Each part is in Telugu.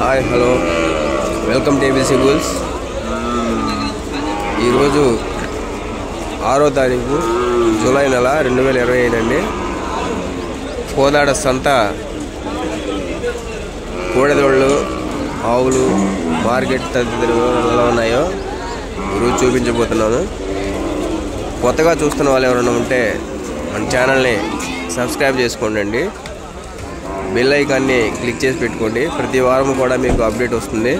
Hi hello welcome to ABC bulls. ఈరోజు 6వ తారీఖు జూలై నెల 2025 అండి. కోదాడ సంత కోడెదోళ్ళు ఆవులు మార్కెట్ తదితర ఎలా ఉన్నాయో ఈరోజు చూపించబోతున్నాను. కొత్తగా చూస్తున్న వాళ్ళు ఎవరైనా ఉంటే మన ఛానల్ని సబ్స్క్రైబ్ చేసుకోండి, బెల్ ఐకాన్ని క్లిక్ చేసి పెట్టుకోండి. ప్రతి వారం కూడా మీకు అప్డేట్ వస్తుంది.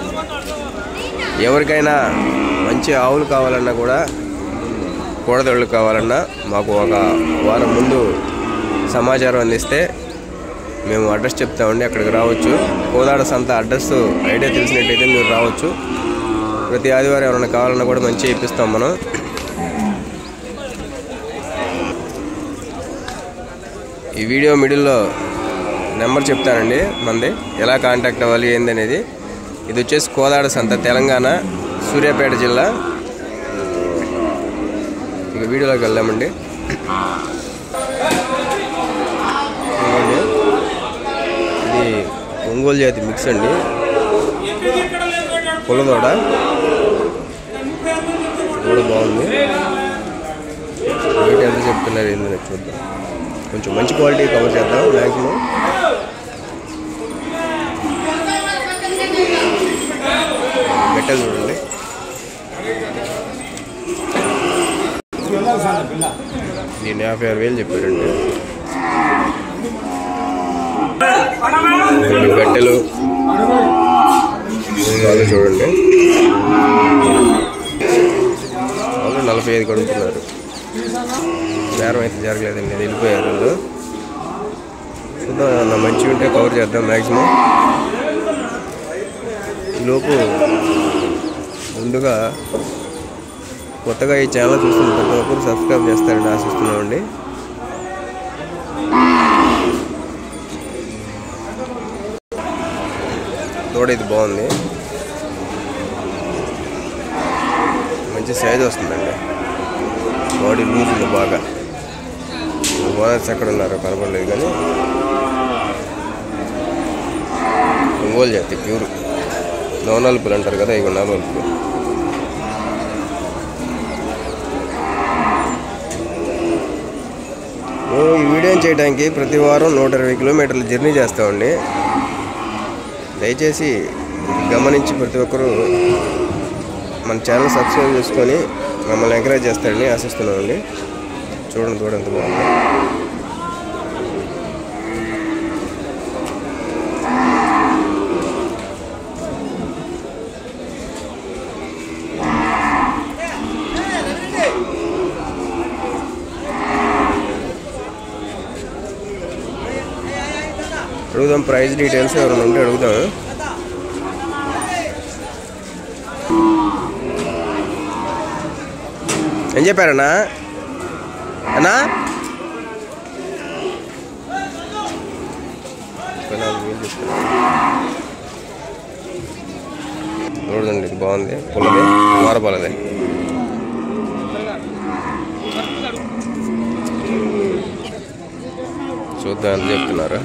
ఎవరికైనా మంచి ఆవులు కావాలన్నా కూడా కోడదొళ్ళు కావాలన్నా మాకు ఒక వారం ముందు సమాచారం అందిస్తే మేము అడ్రస్ చెప్తామండి, అక్కడికి రావచ్చు. కోదాడ సంత అడ్రస్ ఐడియా తెలిసినట్టయితే మీరు రావచ్చు. ప్రతి ఆదివారం ఎవరైనా కావాలన్నా కూడా మంచిగా ఇప్పిస్తాం మనం. ఈ వీడియో మిడిల్లో నెంబర్ చెప్తానండి మంది, ఎలా కాంటాక్ట్ అవ్వాలి ఏందనేది. ఇది వచ్చేసి కోదాడ సంత, తెలంగాణ, సూర్యాపేట జిల్లా. ఇక వీడియోలోకి వెళ్దామండి. ఇది ఒంగోలు జాతి మిక్స్ అండి, పుల్లదోడ కూడా బాగుంది. రేట్ ఎంత చెప్తున్నారు ఏందని చూద్దాం. కొంచెం మంచి క్వాలిటీ కవర్ చేద్దాం మ్యాక్సిమం. మెటల్ చూడండి, దీన్ని 56,000 చెప్పారండి. గట్టెలు చూడండి, వాళ్ళు 45 కడుగుతున్నారు. బేరం అయితే జరగలేదండి, వెళ్ళిపోయారు వాళ్ళు. చూద్దాం, మంచిగా ఉంటే కవర్ చేద్దాం మ్యాక్సిమం. ఈలోపు ముందుగా కొత్తగా ఈ ఛానల్ చూస్తున్న ప్రతి ఒక్కరు సబ్స్క్రైబ్ చేస్తారని ఆశిస్తున్నామండి. తోడ ఇది బాగుంది, మంచి సైజ్ వస్తుందండి. బాడీ లూజ్ ఉంది బాగా. ఓనర్స్ ఎక్కడ ఉన్నారో కనపడలేదు, కానీ ఒంగోలు జాతి ప్యూర్ నవనలుపులు అంటారు కదా, ఇవి నవనలుపులు. ఈ వీడియో చేయడానికి ప్రతి వారం 120 కిలోమీటర్ల జర్నీ చేస్తామండి. దయచేసి గమనించి ప్రతి ఒక్కరూ మన ఛానల్ సబ్స్క్రైబ్ చేసుకొని మమ్మల్ని ఎంకరేజ్ చేస్తారని ఆశిస్తున్నామండి. చూడండి ఎంత బాగుంది. అడుగుదాం ప్రైస్ డీటెయిల్స్ ఎవరైనా ఉంటే అడుగుదాం. ఏం చెప్పారన్నా అన్నా? 14,000 చెప్తాను. చూడండి, ఇది బాగుంది, పుల్లది, వారపాలది. చూద్దాం ఎంత చెప్తున్నారు.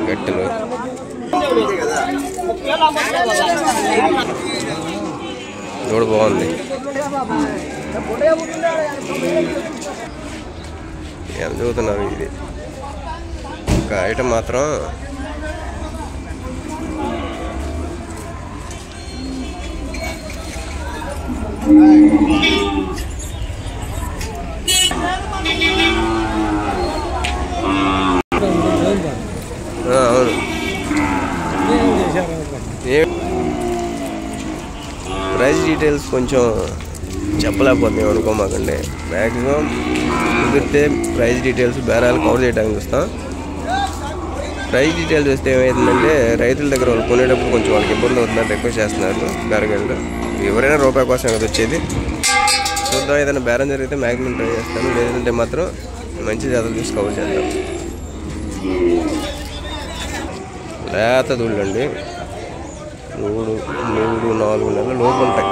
గట్టెలు చూడ బాగుంది. ఎంత చదువుతున్నారు? ఇది ఒక ఐటమ్ మాత్రం అవును. ప్రైస్ డీటెయిల్స్ కొంచెం చెప్పలేకపోతున్నాం అనుకోమాకండి. మ్యాక్సిమం కుదిరితే ప్రైస్ డీటెయిల్స్ బేరాలు కవర్ చేయడానికి చూస్తాం. ప్రైస్ డీటెయిల్స్ వస్తే ఏమవుతుందంటే రైతుల దగ్గర వాళ్ళు కొనేటప్పుడు కొంచెం వాళ్ళకి ఇబ్బంది అవుతుందని రిక్వెస్ట్ చేస్తున్నారు బేరగాళ్ళు. ఎవరైనా రూపాయి కోసం కదా వచ్చేది. చూద్దాం, ఏదైనా బేరం జరిగితే మ్యాక్సిమం ట్రై చేస్తాను, లేదంటే మాత్రం మంచి జాతలు చూసి కవర్ చేద్దాం. లేత దూళ్ళండి, 3-4 నెలల లోపు ఉంటాయి.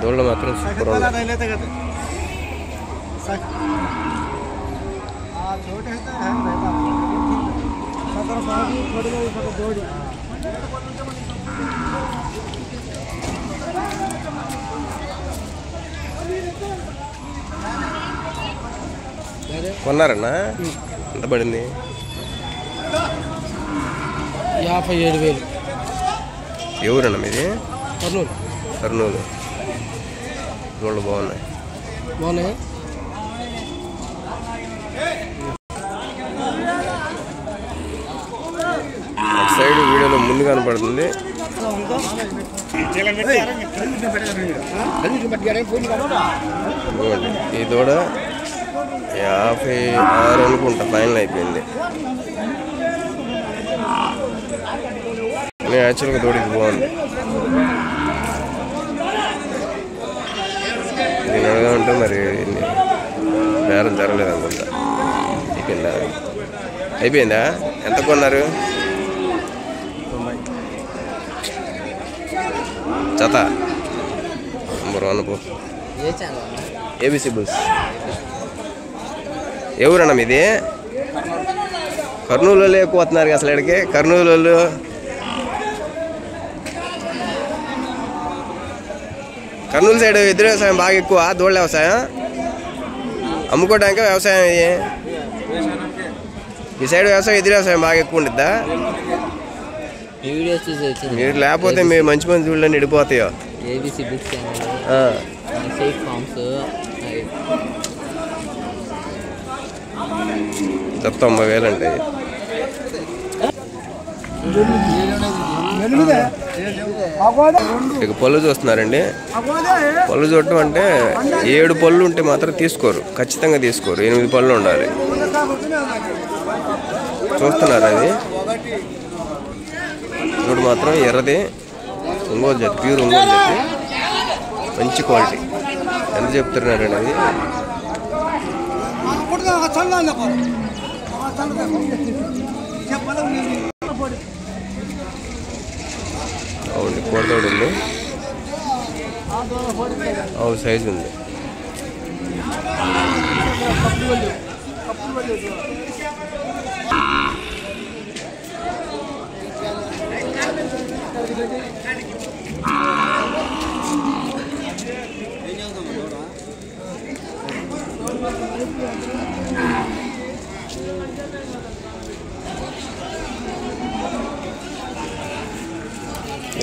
దూడలు మాత్రం సూపర్ ఉన్నాయి. కొన్నారన్నా? ఎంత పడింది? 57,000. ఎవరన్నా మీది? కర్నూలు. కర్నూలు. రోడ్లు బాగున్నాయి. అటు సైడ్ వీడియోలో ముందు కనపడుతుంది. ఈ దూడ 56 అనుకుంటా, ఫైనల్ అయిపోయింది. యాక్చువల్గా దూడ ఇది బాగుంది. దీని అడగా ఉంటే మరి బేరం జరగలేదు అనుకుంటా. అయిపోయిందా? ఎంత కొన్నారు? జత నంబర్ 1 పో. ABC bulls. ఎవరన్నా మీది? కర్నూలు వాళ్ళు ఎక్కువ వస్తున్నారు అసలు ఇక్కడికి. కర్నూలు వాళ్ళు కర్నూలు సైడ్ ఎదురు వ్యవసాయం బాగా ఎక్కువ. దూళ్ళ వ్యవసాయం అమ్ముకోవడానికి వ్యవసాయం. ఈ సైడ్ వ్యవసాయం ఎదురు వ్యవసాయం బాగా ఎక్కువ ఉంటుందా? మీరు లేకపోతే మీరు మంచి మంచి దూళ్ళని నిడిపోతాయో. జత 90,000 అంటే. ఇక పళ్ళు చూస్తున్నారండి. పళ్ళు చూడటం అంటే 7 పళ్ళు ఉంటే మాత్రం తీసుకోరు, ఖచ్చితంగా తీసుకోరు. 8 పళ్ళు ఉండాలి. చూస్తున్నారు అది. చూడు మాత్రం ఎర్రది, ఒంగోలు జాతి, ప్యూర్ ఒంగోలు జాతి, మంచి క్వాలిటీ. ఎంత చెప్తున్నారండి అది? అవును, కోడతోడు ఉంది. అవును, సైజు ఉంది.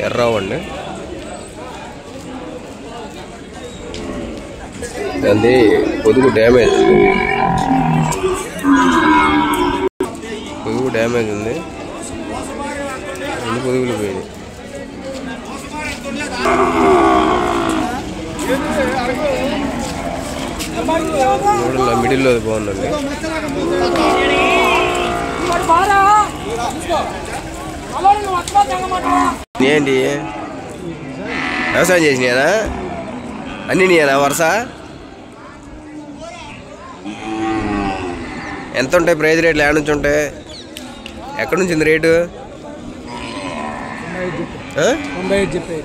ఎర్రవండి. దాన్ని పొదుగు డ్యామేజ్ ఉంది. పొదుగు డ్యామేజ్ ఉంది. 2 పొదుగులు పోయినాయి. మిడిల్లో బాగుందండి. ఏంటి వ్యవసాయం చేసినాయనా? అన్నీ నీయనా వరుస? ఎంత ఉంటాయి ప్రైజ్ రేట్లు? ఏడ నుంచి ఉంటాయి? ఎక్కడి నుంచి ఉంది రేటు? 95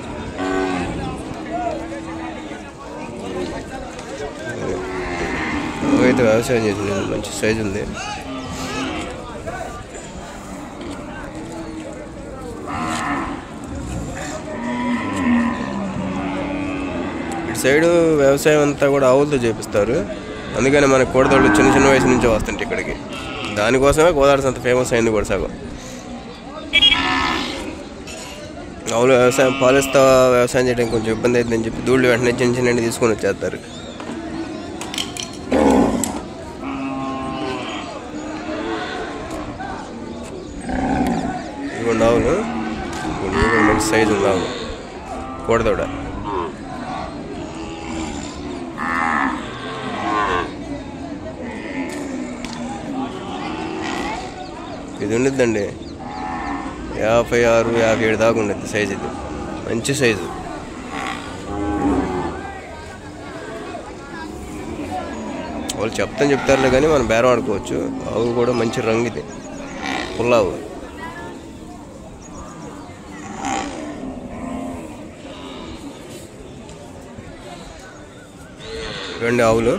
అయితే వ్యవసాయం చేసిన మంచి సైజు ఉంది. ఇటు సైడు వ్యవసాయం అంతా కూడా ఆవులతో చేపిస్తారు. అందుకని మన కోడదోళ్ళు చిన్న చిన్న వయసు నుంచే వస్తుంటాయి ఇక్కడికి. దానికోసమే గోదావరి సంత ఫేమస్ అయింది కూడా సగం. ఆవులు వ్యవసాయం పాలిస్తా వ్యవసాయం చేయడానికి కొంచెం ఇబ్బంది అవుతుందని చెప్పి దూళ్ళు వెంటనే చిన్న చిన్న తీసుకొని వచ్చేస్తారు. ఇవ్వండి ఆవులు, మంచి సైజు ఉంది ఆవులు. కోడదోడ ఇది ఉండిద్దండి. 56, 57 దాకా ఉండద్ది సైజు. ఇది మంచి సైజు. వాళ్ళు చెప్తారులే కానీ మనం బేరం ఆడుకోవచ్చు. ఆవు కూడా మంచి రంగు, ఇది పుల్లావు. ఇవ్వండి ఆవులు.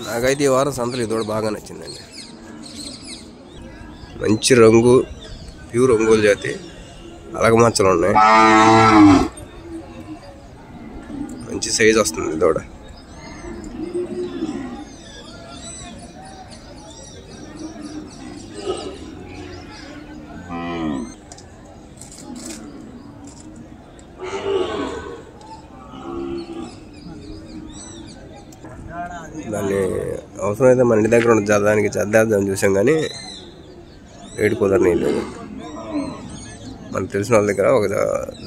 నాకైతే ఈ వారం సంతలు ఈ దూడ బాగా నచ్చిందండి. మంచి రంగు, ప్యూర్ ఒంగోలు జాతి, అలగమచ్చలు ఉన్నాయి, మంచి సైజు వస్తుంది దూడ. దాన్ని అవసరమైతే మన ఇంటి దగ్గర ఉన్న దానికి చద్దేద్దామని చూసాం, కానీ రేటు కుదరనీయలేదు. మనకు తెలిసిన వాళ్ళ దగ్గర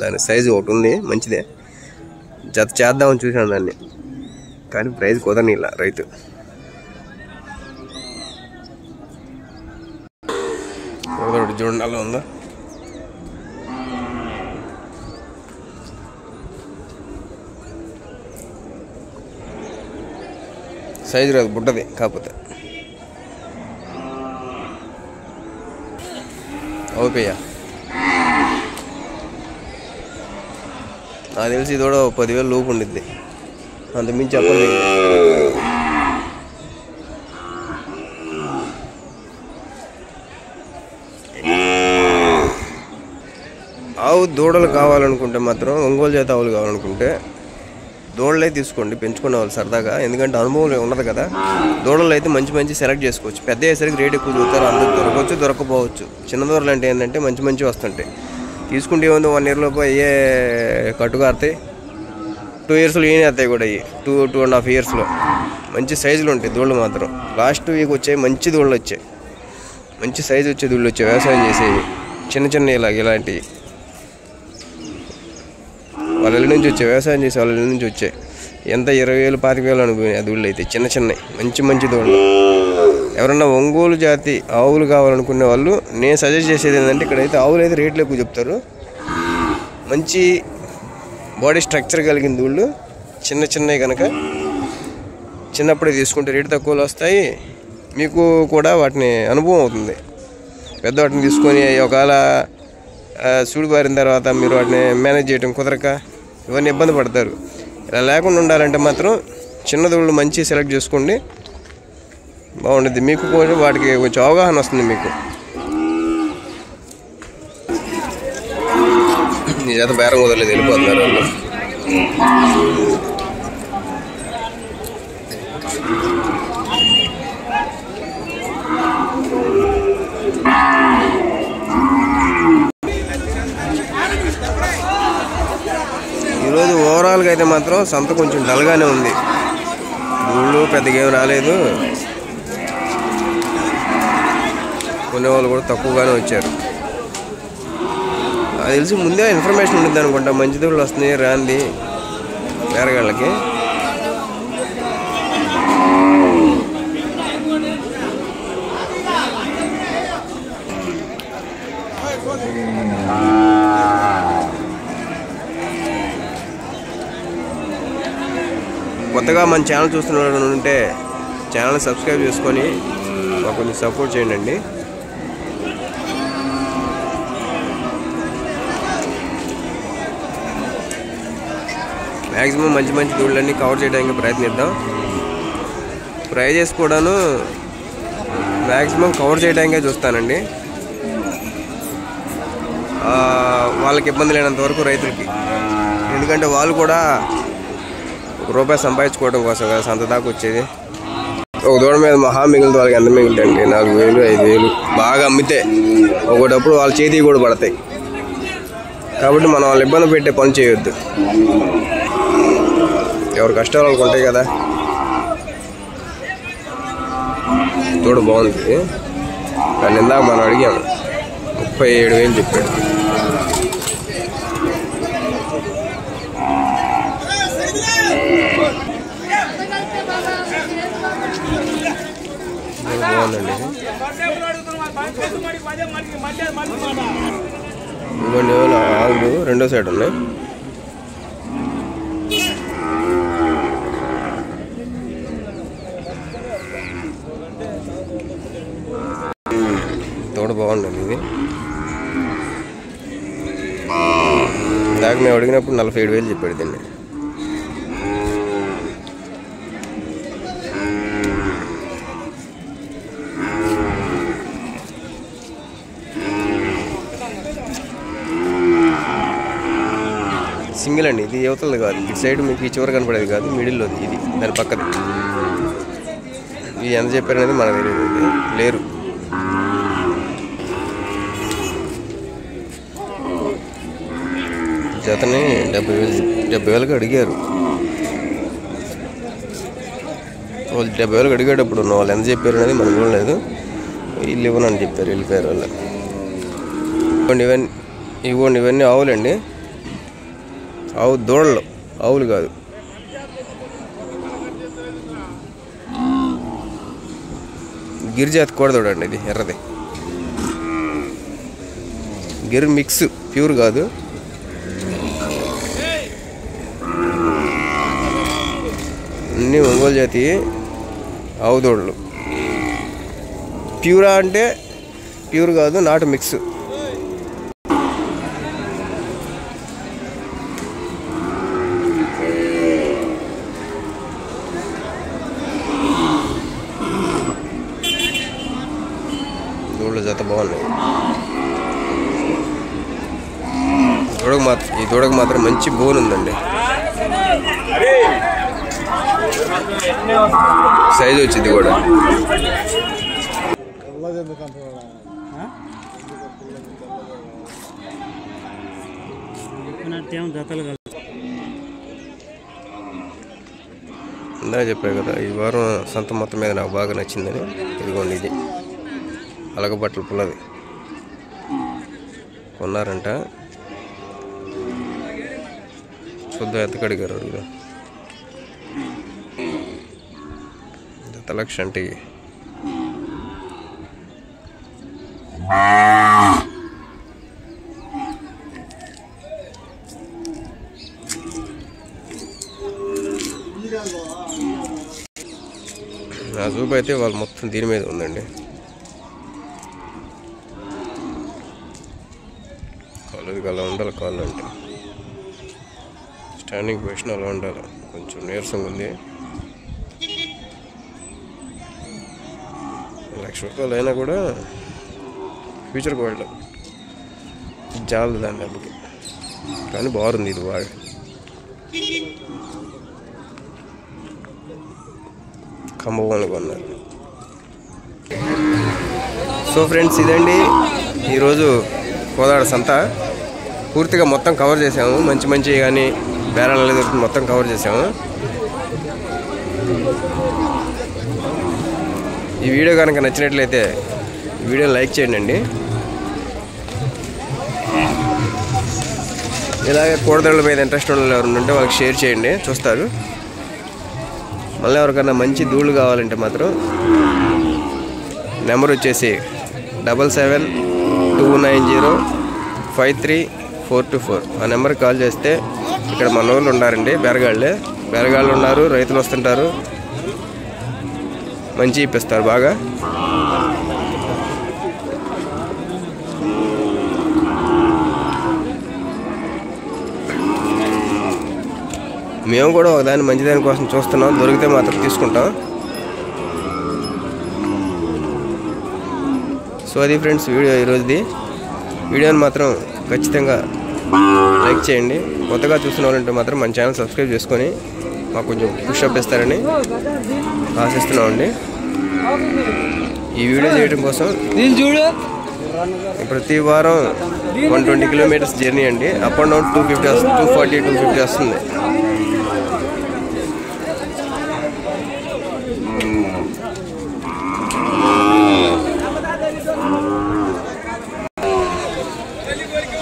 దాని సైజు ఒకటి ఉంది, మంచిదే, జత చేద్దామని చూసాను దాన్ని, కానీ ప్రైజ్ కుదరనీలా రైతు. చూడండి అలా ఉందా, సైజు రాదు, బుట్టది. కాకపోతే ఓపేయ నాకు తెలిసి ఇది కూడా 10,000 లోపు ఉండిద్ది, అంతమించి చెప్పండి. ఆవు దూడలు కావాలనుకుంటే మాత్రం, ఒంగోలు జాతి ఆవులు కావాలనుకుంటే దూడలే తీసుకోండి, పెంచుకునే వాళ్ళు సరదాగా. ఎందుకంటే అనుభవం ఉండదు కదా. దూడలు అయితే మంచి మంచి సెలెక్ట్ చేసుకోవచ్చు. పెద్ద అయ్యేసరికి రేట్ ఎక్కువ చూస్తారు, అందరూ దొరకవచ్చు, దొరకపోవచ్చు. చిన్న దూడలు అంటే ఏంటంటే మంచి మంచి వస్తుంటాయి. తీసుకుంటే ఏముంది, 1 year లోపు అయ్యే కట్టుగారుతాయి, 2 yearsలో ఏం వస్తాయి కూడా, అయ్యి 2.5 yearsలో మంచి సైజులు ఉంటాయి దూడలు మాత్రం. లాస్ట్ వీక్ వచ్చాయి మంచి దూడలు వచ్చాయి, మంచి సైజు వచ్చే దూడలు వచ్చాయి, వ్యవసాయం చేసేవి చిన్న చిన్న ఇలాంటివి వాళ్ళ ఇళ్ళ నుంచి వచ్చాయి, వ్యవసాయం చేసే వాళ్ళ ఇళ్ళ నుంచి వచ్చాయి. ఎంత 20,000 25,000 అనుకున్నాయి ఆ దూళ్ళు అయితే, చిన్న చిన్నవి మంచి మంచి దూడలు. ఎవరన్నా ఒంగోలు జాతి ఆవులు కావాలనుకునే వాళ్ళు నేను సజెస్ట్ చేసేది ఏంటంటే, ఇక్కడైతే ఆవులు అయితే రేట్లు ఎక్కువ చెప్తారు. మంచి బాడీ స్ట్రక్చర్ కలిగిన దూళ్ళు చిన్న చిన్నవి కనుక చిన్నప్పుడే తీసుకుంటే రేటు తక్కువలో వస్తాయి, మీకు కూడా వాటిని అనుభవం అవుతుంది. పెద్ద వాటిని తీసుకొని ఒకవేళ సూడి బారిన తర్వాత మీరు వాటిని మేనేజ్ చేయడం కుదరక ఇవన్నీ ఇబ్బంది పడతారు. ఇలా లేకుండా ఉండాలంటే మాత్రం చిన్న దూళ్ళు మంచి సెలెక్ట్ చేసుకోండి, బాగుంటుంది. మీకు కూడా వాటికి కొంచెం అవగాహన వస్తుంది. మీకు నీ చేత బేరం కుదరలేదు, వెళ్ళిపోతున్నారు వాళ్ళు. ఈరోజు ఓవరాల్గా అయితే మాత్రం సంత కొంచెం డల్గానే ఉంది, దూళ్ళు పెద్దగా ఏం రాలేదు, కొనేవాళ్ళు కూడా తక్కువగానే వచ్చారు. అది తెలిసి ముందే ఇన్ఫర్మేషన్ ఉంటుంది అనుకుంటా, మంచి దూళ్ళు వస్తున్నాయి రాంది వేరగాళ్ళకి. కొత్తగా మన ఛానల్ చూస్తున్న వాళ్ళు ఉంటే ఛానల్ సబ్స్క్రైబ్ చేసుకొని మాకు కొంచెం సపోర్ట్ చేయండి. మ్యాక్సిమం మంచి మంచి దూళ్ళన్నీ కవర్ చేయడానికి ప్రయత్నిద్దాం. ప్రైజెస్ కూడాను మ్యాక్సిమం కవర్ చేయడానికే చూస్తానండి, వాళ్ళకి ఇబ్బంది లేనంత వరకు రైతులకి. ఎందుకంటే వాళ్ళు కూడా ₹1 సంపాదించుకోవడం కోసం కదా సంత దాకా వచ్చేది. ఒక దూడ మీద మహా మిగులుతుంది, వాళ్ళకి ఎంత మిగులుతాయండి, 4,000 5,000 బాగా అమ్మితే. ఒకటప్పుడు వాళ్ళ చేతికి కూడా పడతాయి. కాబట్టి మనం వాళ్ళు ఇబ్బంది పెట్టే పని చేయొద్దు, ఎవరు కష్టాలు వాళ్ళకు ఉంటాయి కదా. దూడ బాగుంది, కానీ ఇందాక మనం అడిగాము 37,000 చెప్పాడు. బాగుందండి. ఇవ్వండి ఆవులు రెండో సైడ్ ఉన్నాయి. బాగుండదు ఇది. దాకా మేము అడిగినప్పుడు 47,000 చెప్పాడు దీన్ని. సింగిల్ అండి ఇది, యువతలది కాదు. ఇటు సైడ్ మీకు ఈ చివరి కనపడేది కాదు, మిడిల్లోది ఇది, దాని పక్కది. ఇది ఎంత చెప్పారనేది మనకు తెలియదు, లేరు. జతని 70,000కి అడిగారు. వాళ్ళు 70,000కి అడిగేటప్పుడు వాళ్ళు ఎంత చెప్పారు అనేది మనకు చూడలేదు. వీళ్ళు ఇవ్వనని చెప్పారు, వెళ్ళిపోయారు వాళ్ళు. ఇవ్వండి ఇవన్నీ ఆవులండి, ఆవు దూడలు, ఆవులు కాదు. గిరిజాతి కోడదూడ అండి ఇది, ఎర్రది. గిర్ మిక్స్, ప్యూర్ కాదు. అన్నీ ఒంగోలు జాతి ఆవు దూడలు. ప్యూరా అంటే ప్యూర్ కాదు, నాటు మిక్స్. దూడల జత బాగున్నాయి. ఈ దూడకు మాత్రం మంచి బోన్ ఉందండి, సైజు వచ్చింది కూడా. ఇందా చెప్పాను కదా, ఈ వారం సంత మొత్తం మీద నాకు బాగా నచ్చిందని. ఇదిగోండి ఇది అలగబట్టల పుల్లది కొన్నారంట. చూద్దాం ఎంత కడిగారు అడుగుదా. 1,00,000 అంటే నా చూపు అయితే వాళ్ళు మొత్తం దీని మీద ఉందండి. కాళ్ళది అలా ఉండాలి, కాళ్ళు అంటే స్టాండింగ్ పొజిషన్ అలా ఉండాలి. కొంచెం నీరసంగా ఉంది. 1,00,000 రూపాయలు అయినా కూడా ఫ్యూచర్కి వెళ్ళాం, జాలదు దాని డబ్బుకి. కానీ బాగుంది ఇది బాగా. కంబోని కొన్నారు. సో ఫ్రెండ్స్, ఇదండి ఈరోజు కోదాడ సంత. పూర్తిగా మొత్తం కవర్ చేసాము. మంచి కానీ బేరాలు దొరుకుతుంది, మొత్తం కవర్ చేసాము. ఈ వీడియో కనుక నచ్చినట్లయితే వీడియోని లైక్ చేయండి అండి. ఇలాగే కోడదళ్ళ మీద ఇంట్రెస్ట్ ఉన్న ఎవరు ఉంటే వాళ్ళకి షేర్ చేయండి, చూస్తారు. మళ్ళీ ఎవరికన్నా మంచి దూళ్ళు కావాలంటే మాత్రం నెంబర్ వచ్చేసి 7729053424. ఆ నెంబర్కి కాల్ చేస్తే ఇక్కడ మన వాళ్ళు ఉన్నారండి, బెరగాళ్ళు ఉన్నారు, రైతులు వస్తుంటారు, మంచి ఇప్పిస్తారు బాగా. మేము కూడా ఒకదాన్ని మంచిదాని కోసం చూస్తున్నాం, దొరికితే మాత్రం తీసుకుంటాం. సో అది ఫ్రెండ్స్ వీడియో ఈరోజుది. వీడియోని మాత్రం ఖచ్చితంగా లైక్ చేయండి. కొత్తగా చూసిన వాళ్ళంటే మాత్రం మన ఛానల్ సబ్స్క్రైబ్ చేసుకొని మాకు కొంచెం పుషప్ ఇస్తారని ఆశిస్తున్నామండి. ఈ వీడియో చేయడం కోసం ప్రతి వారం 120 కిలోమీటర్స్ జర్నీ అండి. అప్ అండ్ డౌన్ 240-250 వస్తుంది.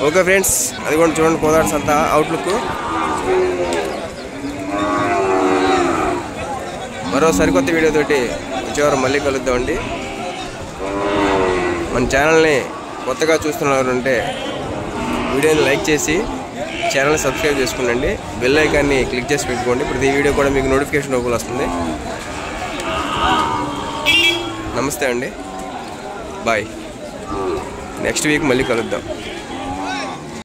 ఓకే ఫ్రెండ్స్, అది కూడా చూడండి కోదాడ సంత అవుట్లుక్. మరో సరికొత్త వీడియోతోటి వచ్చేవారం మళ్ళీ కలుద్దామండి. మన ఛానల్ని కొత్తగా చూస్తున్నవారంటే వీడియోని లైక్ చేసి ఛానల్ని సబ్స్క్రైబ్ చేసుకోండి. బెల్ ఐకాన్ని క్లిక్ చేసి పెట్టుకోండి. ప్రతి వీడియో కూడా మీకు నోటిఫికేషన్ రూపంలో వస్తుంది. నమస్తే అండి, బాయ్. నెక్స్ట్ వీక్ మళ్ళీ కలుద్దాం.